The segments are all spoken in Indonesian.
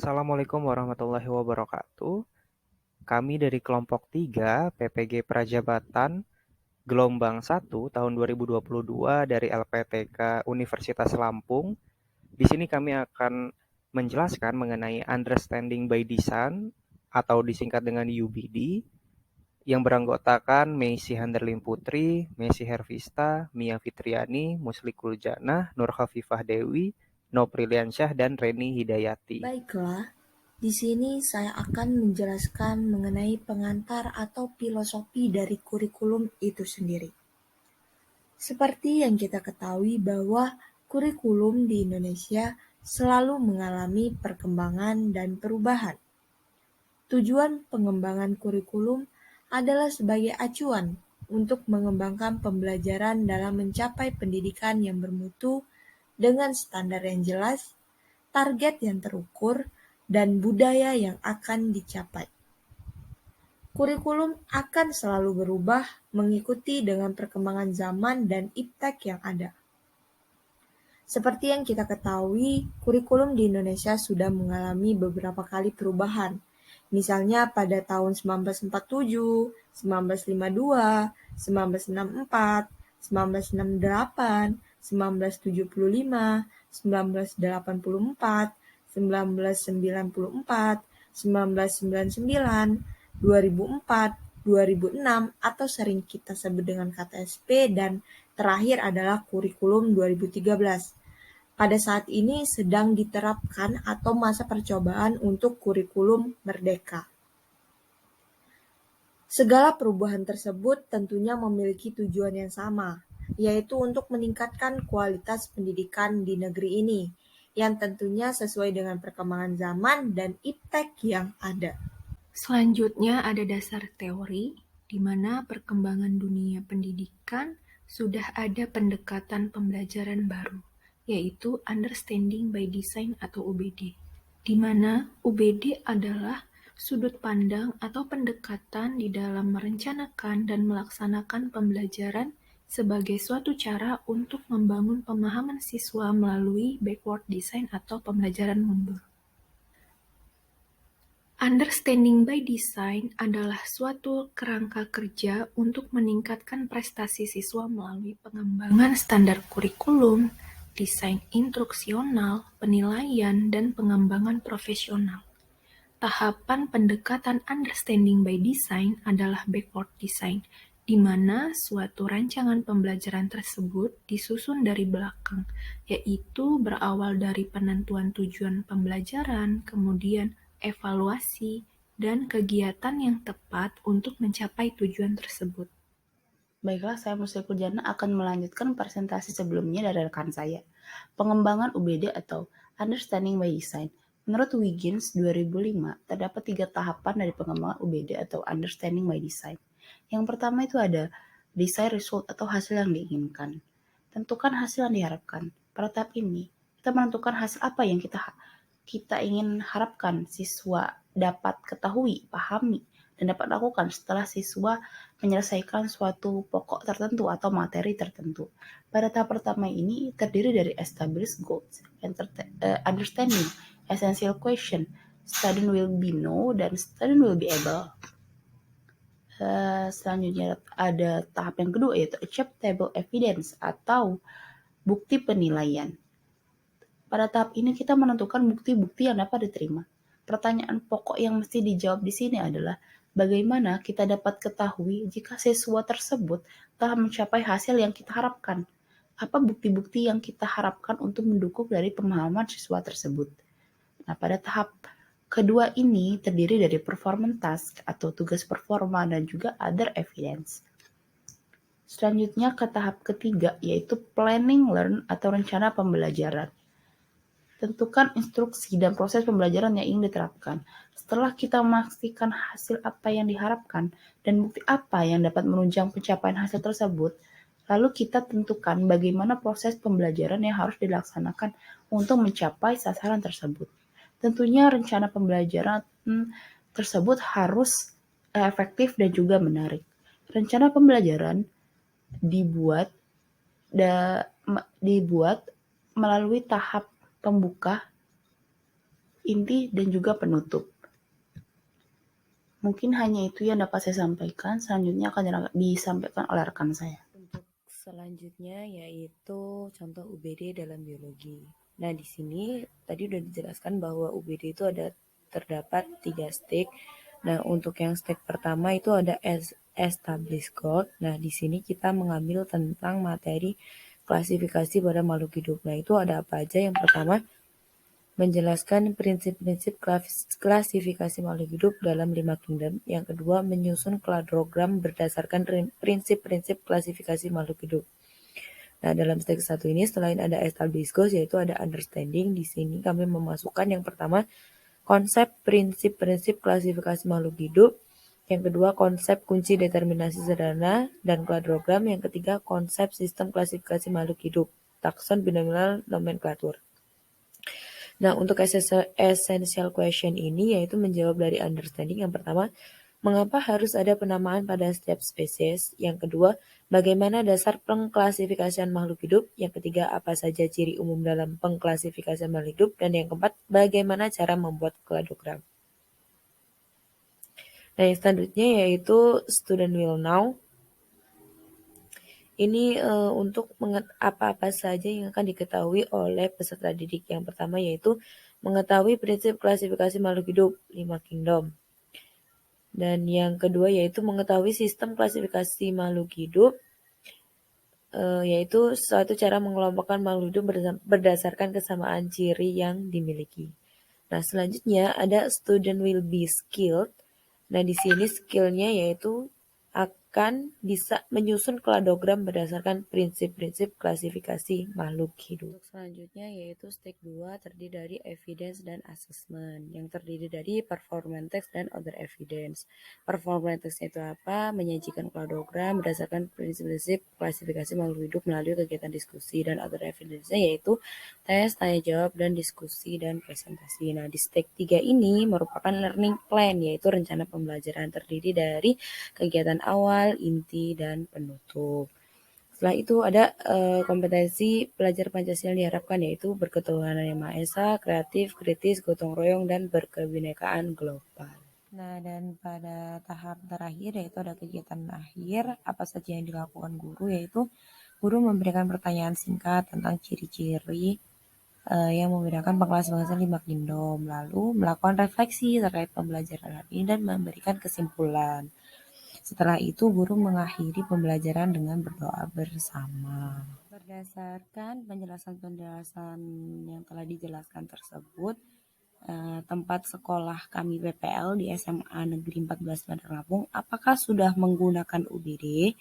Assalamualaikum warahmatullahi wabarakatuh. Kami dari kelompok 3 PPG Prajabatan gelombang 1 tahun 2022 dari LPTK Universitas Lampung. Di sini kami akan menjelaskan mengenai Understanding by Design atau disingkat dengan UBD yang beranggotakan Meisi Handerlim Putri, Messi Hervista, Mia Fitriani, Musli Kuljanah, Nur Khafifah Dewi, Nopriliansyah, dan Reni Hidayati. Baiklah, di sini saya akan menjelaskan mengenai pengantar atau filosofi dari kurikulum itu sendiri. Seperti yang kita ketahui bahwa kurikulum di Indonesia selalu mengalami perkembangan dan perubahan. Tujuan pengembangan kurikulum adalah sebagai acuan untuk mengembangkan pembelajaran dalam mencapai pendidikan yang bermutu dengan standar yang jelas, target yang terukur, dan budaya yang akan dicapai. Kurikulum akan selalu berubah mengikuti dengan perkembangan zaman dan iptek yang ada. Seperti yang kita ketahui, kurikulum di Indonesia sudah mengalami beberapa kali perubahan. Misalnya pada tahun 1947, 1952, 1964, 1968, 1975, 1984, 1994, 1999, 2004, 2006, atau sering kita sebut dengan kata SP, dan terakhir adalah kurikulum 2013. Pada saat ini sedang diterapkan atau masa percobaan untuk kurikulum merdeka. Segala perubahan tersebut tentunya memiliki tujuan yang sama, yaitu untuk meningkatkan kualitas pendidikan di negeri ini, yang tentunya sesuai dengan perkembangan zaman dan iptek yang ada. Selanjutnya ada dasar teori, di mana perkembangan dunia pendidikan sudah ada pendekatan pembelajaran baru, yaitu Understanding by Design atau UBD, di mana UBD adalah sudut pandang atau pendekatan di dalam merencanakan dan melaksanakan pembelajaran sebagai suatu cara untuk membangun pemahaman siswa melalui backward design atau pembelajaran mundur. Understanding by Design adalah suatu kerangka kerja untuk meningkatkan prestasi siswa melalui pengembangan standar kurikulum, desain instruksional, penilaian, dan pengembangan profesional. Tahapan pendekatan Understanding by Design adalah backward design, di mana suatu rancangan pembelajaran tersebut disusun dari belakang, yaitu berawal dari penentuan tujuan pembelajaran, kemudian evaluasi, dan kegiatan yang tepat untuk mencapai tujuan tersebut. Baiklah, saya Musli Kurjana akan melanjutkan presentasi sebelumnya dari rekan saya. Pengembangan UBD atau Understanding by Design. Menurut Wiggins 2005, terdapat 3 tahapan dari pengembangan UBD atau Understanding by Design. Yang pertama itu ada Design Result atau hasil yang diinginkan. Tentukan hasil yang diharapkan. Pada tahap ini, kita menentukan hasil apa yang kita ingin harapkan siswa dapat ketahui, pahami, dan dapat lakukan setelah siswa menyelesaikan suatu pokok tertentu atau materi tertentu. Pada tahap pertama ini terdiri dari establish goals, understanding, essential question, student will be know, dan student will be able. Selanjutnya ada tahap yang kedua yaitu acceptable evidence atau bukti penilaian. Pada tahap ini kita menentukan bukti-bukti yang dapat diterima. Pertanyaan pokok yang mesti dijawab di sini adalah bagaimana kita dapat ketahui jika siswa tersebut telah mencapai hasil yang kita harapkan. Apa bukti-bukti yang kita harapkan untuk mendukung dari pemahaman siswa tersebut. Nah, pada tahap kedua ini terdiri dari performance task atau tugas performa dan juga other evidence. Selanjutnya ke tahap ketiga yaitu planning learn atau rencana pembelajaran. Tentukan instruksi dan proses pembelajaran yang ingin diterapkan. Setelah kita memastikan hasil apa yang diharapkan dan bukti apa yang dapat menunjang pencapaian hasil tersebut, lalu kita tentukan bagaimana proses pembelajaran yang harus dilaksanakan untuk mencapai sasaran tersebut. Tentunya rencana pembelajaran tersebut harus efektif dan juga menarik. Rencana pembelajaran dibuat melalui tahap pembuka inti, dan juga penutup. Mungkin hanya itu yang dapat saya sampaikan. Selanjutnya akan disampaikan oleh rekan saya. Untuk selanjutnya yaitu contoh UBD dalam biologi. Nah, di sini tadi udah dijelaskan bahwa UBD itu terdapat 3 stage. Nah, untuk yang stage pertama itu ada established goal. Nah, di sini kita mengambil tentang materi klasifikasi pada makhluk hidup. Nah, itu ada apa aja? Yang pertama, menjelaskan prinsip-prinsip klasifikasi makhluk hidup dalam 5 kingdom. Yang kedua, menyusun kladrogram berdasarkan prinsip-prinsip klasifikasi makhluk hidup. Nah, dalam stage 1 ini selain ada established goals yaitu ada understanding. Di sini kami memasukkan yang pertama konsep prinsip-prinsip klasifikasi makhluk hidup. Yang kedua, konsep kunci determinasi sederhana dan kladrogram. Yang ketiga, konsep sistem klasifikasi makhluk hidup, takson binomial nomenklatur. Nah, untuk essential question ini yaitu menjawab dari understanding. Yang pertama, mengapa harus ada penamaan pada setiap spesies? Yang kedua, bagaimana dasar pengklasifikasian makhluk hidup? Yang ketiga, apa saja ciri umum dalam pengklasifikasian makhluk hidup? Dan yang keempat, bagaimana cara membuat kladogram? Nah, yang selanjutnya yaitu student will know. Ini untuk apa-apa saja yang akan diketahui oleh peserta didik. Yang pertama yaitu mengetahui prinsip klasifikasi makhluk hidup 5 kingdom. Dan yang kedua yaitu mengetahui sistem klasifikasi makhluk hidup, yaitu suatu cara mengelompokkan makhluk hidup berdasarkan kesamaan ciri yang dimiliki. Nah, selanjutnya ada student will be skilled. Nah, di sini skillnya yaitu akan bisa menyusun kladogram berdasarkan prinsip-prinsip klasifikasi makhluk hidup. Untuk selanjutnya yaitu stage 2 terdiri dari evidence dan assessment, yang terdiri dari performance text dan other evidence. Performance text itu apa? Menyajikan kladogram berdasarkan prinsip-prinsip klasifikasi makhluk hidup melalui kegiatan diskusi, dan other evidence-nya yaitu tes, tanya jawab, dan diskusi dan presentasi. Nah, di stage 3 ini merupakan learning plan, yaitu rencana pembelajaran terdiri dari kegiatan awal, inti, dan penutup. Setelah itu ada kompetensi pelajar Pancasila diharapkan yaitu berketuhanan yang Maha Esa, kreatif, kritis, gotong royong, dan berkebinekaan global. Nah, dan pada tahap terakhir yaitu ada kegiatan akhir, apa saja yang dilakukan guru, yaitu guru memberikan pertanyaan singkat tentang ciri-ciri yang membedakan pengklasifikasian 5 kingdom, lalu melakukan refleksi terkait pembelajaran hari ini dan memberikan kesimpulan. Setelah itu, guru mengakhiri pembelajaran dengan berdoa bersama. Berdasarkan penjelasan-penjelasan yang telah dijelaskan tersebut, tempat sekolah kami PPL di SMA Negeri 14 Bandar Lampung, apakah sudah menggunakan UBD?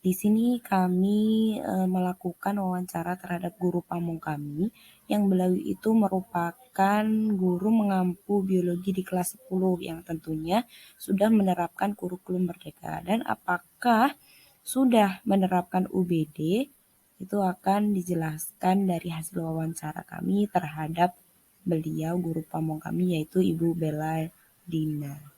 Di sini kami melakukan wawancara terhadap guru pamong kami, yang beliau itu merupakan guru mengampu biologi di kelas 10 yang tentunya sudah menerapkan kurikulum merdeka. Dan apakah sudah menerapkan UBD? Itu akan dijelaskan dari hasil wawancara kami terhadap beliau guru pamong kami yaitu Ibu Bella Dina.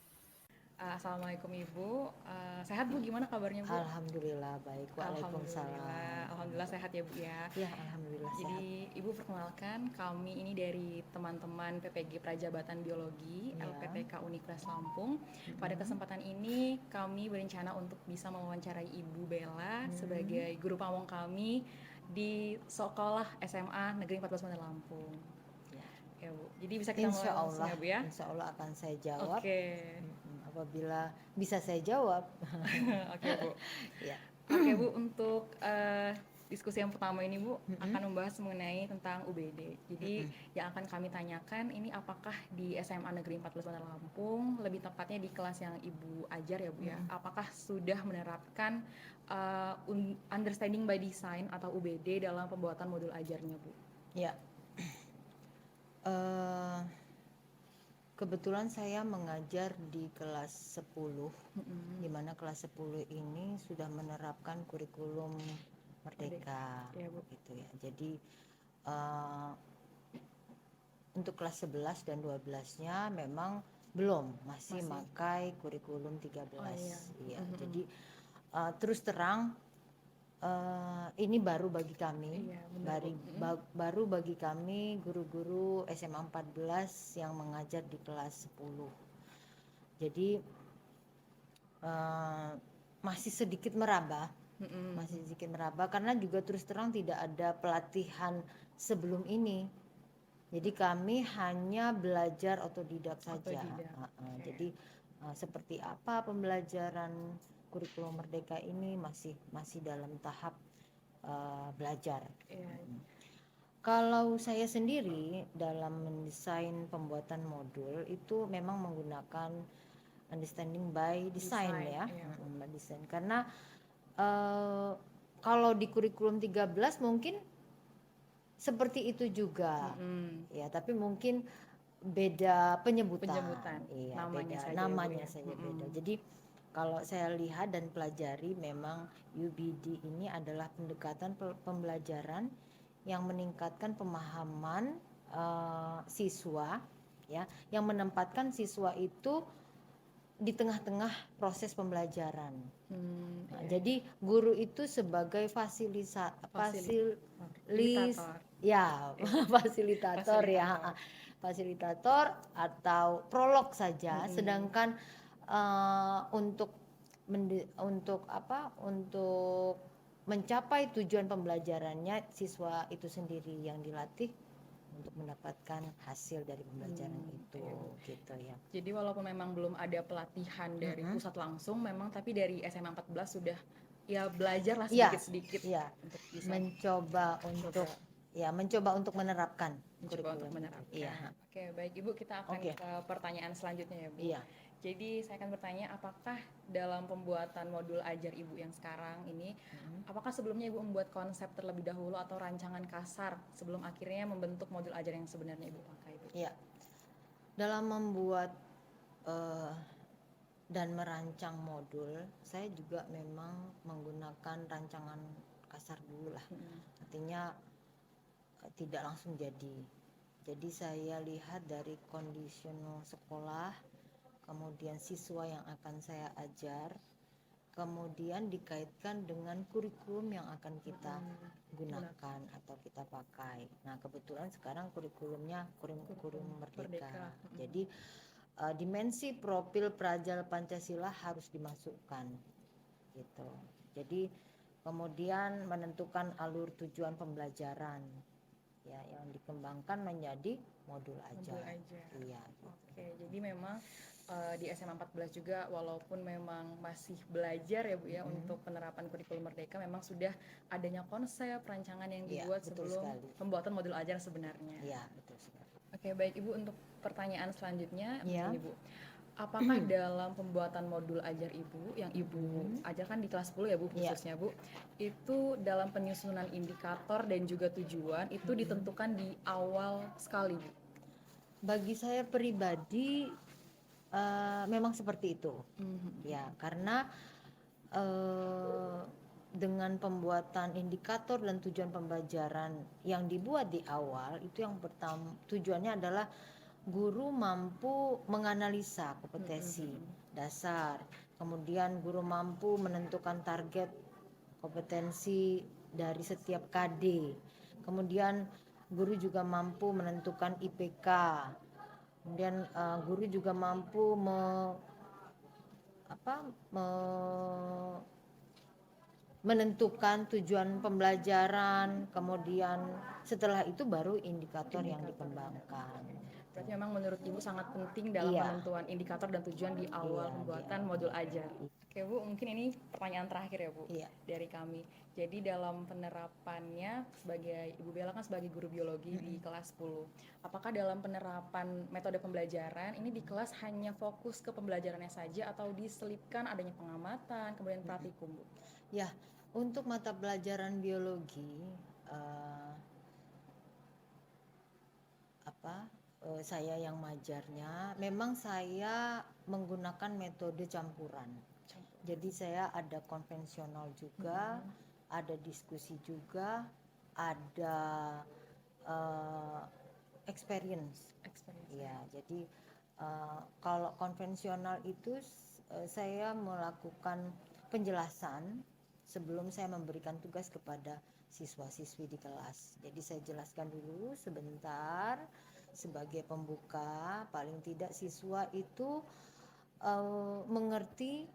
Assalamualaikum Ibu, sehat Bu, gimana kabarnya Bu? Alhamdulillah baik, waalaikumsalam. Alhamdulillah sehat ya Bu ya. Ya, alhamdulillah Jadi sehat. Ibu perkenalkan, kami ini dari teman-teman PPG Prajabatan Biologi Ya. LPTK Unikres Lampung. Pada kesempatan ini kami berencana untuk bisa mewawancarai Ibu Bella sebagai guru pamong kami di sekolah SMA Negeri 14 Bandar Lampung. Ya Bu, jadi bisa kita mulai langsung ya Bu ya? Insya Allah akan saya jawab. Oke. Apabila bisa saya jawab. Oke Bu. Ya. Oke Bu, untuk diskusi yang pertama ini Bu akan membahas mengenai tentang UBD. Jadi yang akan kami tanyakan ini apakah di SMA Negeri 14 Bandar Lampung, lebih tepatnya di kelas yang Ibu ajar ya Bu ya, apakah sudah menerapkan understanding by design atau UBD dalam pembuatan modul ajarnya Bu? Ya. Kebetulan saya mengajar di kelas 10, di mana kelas 10 ini sudah menerapkan kurikulum merdeka, Ya, Bu. gitu ya. Jadi untuk kelas 11 dan 12-nya memang belum, masih memakai kurikulum 13. Oh, iya. Iya. Jadi terus terang ini baru bagi kami, Iya, benar, Bu. baru bagi kami guru-guru SMA 14 yang mengajar di kelas 10. Jadi masih sedikit meraba, karena juga terus terang tidak ada pelatihan sebelum ini. Jadi kami hanya belajar otodidak saja. Jadi seperti apa pembelajaran kurikulum Merdeka ini masih dalam tahap belajar. Kalau saya sendiri dalam mendesain pembuatan modul itu memang menggunakan understanding by design ya, by design. Karena kalau di kurikulum 13 mungkin seperti itu juga, ya, tapi mungkin beda penyebutan. Iya, namanya saja beda. Jadi kalau saya lihat dan pelajari, memang UBD ini adalah pendekatan pembelajaran yang meningkatkan pemahaman siswa, ya, yang menempatkan siswa itu di tengah-tengah proses pembelajaran. Jadi guru itu sebagai fasilitator atau prolog saja, sedangkan untuk mencapai tujuan pembelajarannya siswa itu sendiri yang dilatih untuk mendapatkan hasil dari pembelajaran itu, gitu ya. Jadi walaupun memang belum ada pelatihan dari pusat langsung, memang tapi dari SMA 14 sudah ya belajar lah sedikit-sedikit untuk bisa mencoba untuk menerapkan kurikulum. Oke, baik Ibu, kita akan ke pertanyaan selanjutnya ya, Bu. Jadi saya akan bertanya, apakah dalam pembuatan modul ajar Ibu yang sekarang ini, apakah sebelumnya Ibu membuat konsep terlebih dahulu atau rancangan kasar sebelum akhirnya membentuk modul ajar yang sebenarnya Ibu pakai, Bu? Iya. Dalam membuat dan merancang modul, saya juga memang menggunakan rancangan kasar dulu lah. Artinya tidak langsung jadi. Jadi saya lihat dari kondisional sekolah, kemudian siswa yang akan saya ajar, kemudian dikaitkan dengan kurikulum yang akan kita gunakan atau kita pakai. Nah, kebetulan sekarang kurikulumnya kurikulum Merdeka. Jadi dimensi profil Praja Pancasila harus dimasukkan, gitu. Jadi kemudian menentukan alur tujuan pembelajaran, ya, yang dikembangkan menjadi modul ajar. Iya. Oke, jadi memang di SMA 14 juga walaupun memang masih belajar ya Bu ya untuk penerapan kurikulum Merdeka, memang sudah adanya konsep rancangan yang dibuat sebelum pembuatan modul ajar sebenarnya. Iya, betul sekali. Oke, baik Ibu, untuk pertanyaan selanjutnya begini Bu. Apakah dalam pembuatan modul ajar Ibu yang Ibu ajarkan di kelas 10 ya Bu khususnya Bu, itu dalam penyusunan indikator dan juga tujuan itu ditentukan di awal sekali Bu? Bagi saya pribadi memang seperti itu, ya, karena dengan pembuatan indikator dan tujuan pembelajaran yang dibuat di awal itu, yang pertama tujuannya adalah guru mampu menganalisa kompetensi dasar, kemudian guru mampu menentukan target kompetensi dari setiap KD, kemudian guru juga mampu menentukan IPK, kemudian guru juga mampu menentukan tujuan pembelajaran, kemudian setelah itu baru indikator yang dikembangkan. Berarti memang menurut Ibu sangat penting dalam penentuan indikator dan tujuan di awal pembuatan modul ajar. Oke Bu, mungkin ini pertanyaan terakhir ya Bu dari kami. Jadi dalam penerapannya, sebagai Ibu Bella kan sebagai guru biologi di kelas 10, apakah dalam penerapan metode pembelajaran ini di kelas hanya fokus ke pembelajarannya saja atau diselipkan adanya pengamatan, kemudian praktikum Bu? Ya, untuk mata pelajaran biologi saya yang mengajarnya, memang saya menggunakan metode campuran. Jadi saya ada konvensional juga, ada diskusi juga, ada experience. Ya, jadi kalau konvensional itu saya melakukan penjelasan sebelum saya memberikan tugas kepada siswa-siswi di kelas. Jadi saya jelaskan dulu sebentar sebagai pembuka, paling tidak siswa itu mengerti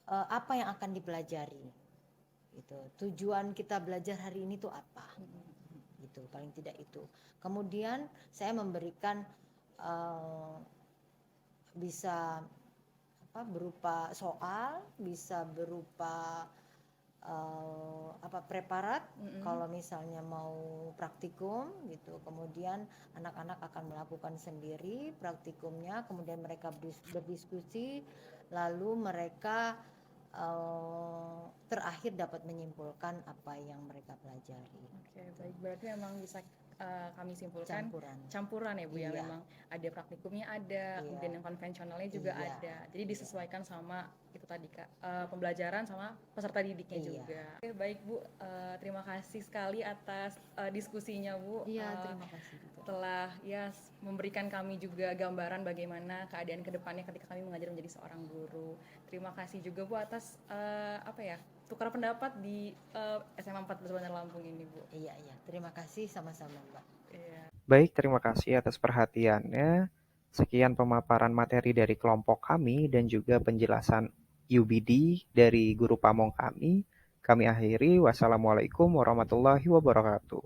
apa yang akan dipelajari. Gitu. Tujuan kita belajar hari ini tuh apa? Gitu, paling tidak itu. Kemudian saya memberikan bisa berupa soal, bisa berupa preparat kalau misalnya mau praktikum gitu. Kemudian anak-anak akan melakukan sendiri praktikumnya, kemudian mereka berdiskusi, lalu mereka terakhir dapat menyimpulkan apa yang mereka pelajari. Oke, baik. Berarti memang bisa kami simpulkan campuran ya Bu ya, memang ada praktikumnya ada, kemudian yang konvensionalnya juga ada. Jadi disesuaikan sama itu tadi Kak, pembelajaran sama peserta didiknya juga. Oke, baik Bu, terima kasih sekali atas diskusinya Bu. Iya, terima kasih. Telah memberikan kami juga gambaran bagaimana keadaan kedepannya ketika kami mengajar menjadi seorang guru. Terima kasih juga Bu atas tukar pendapat di SMA 14 Bandar Lampung ini Bu. Iya, terima kasih sama-sama Mbak. Baik, terima kasih atas perhatiannya. Sekian pemaparan materi dari kelompok kami dan juga penjelasan UBD dari guru pamong kami. Kami akhiri. Wassalamualaikum warahmatullahi wabarakatuh.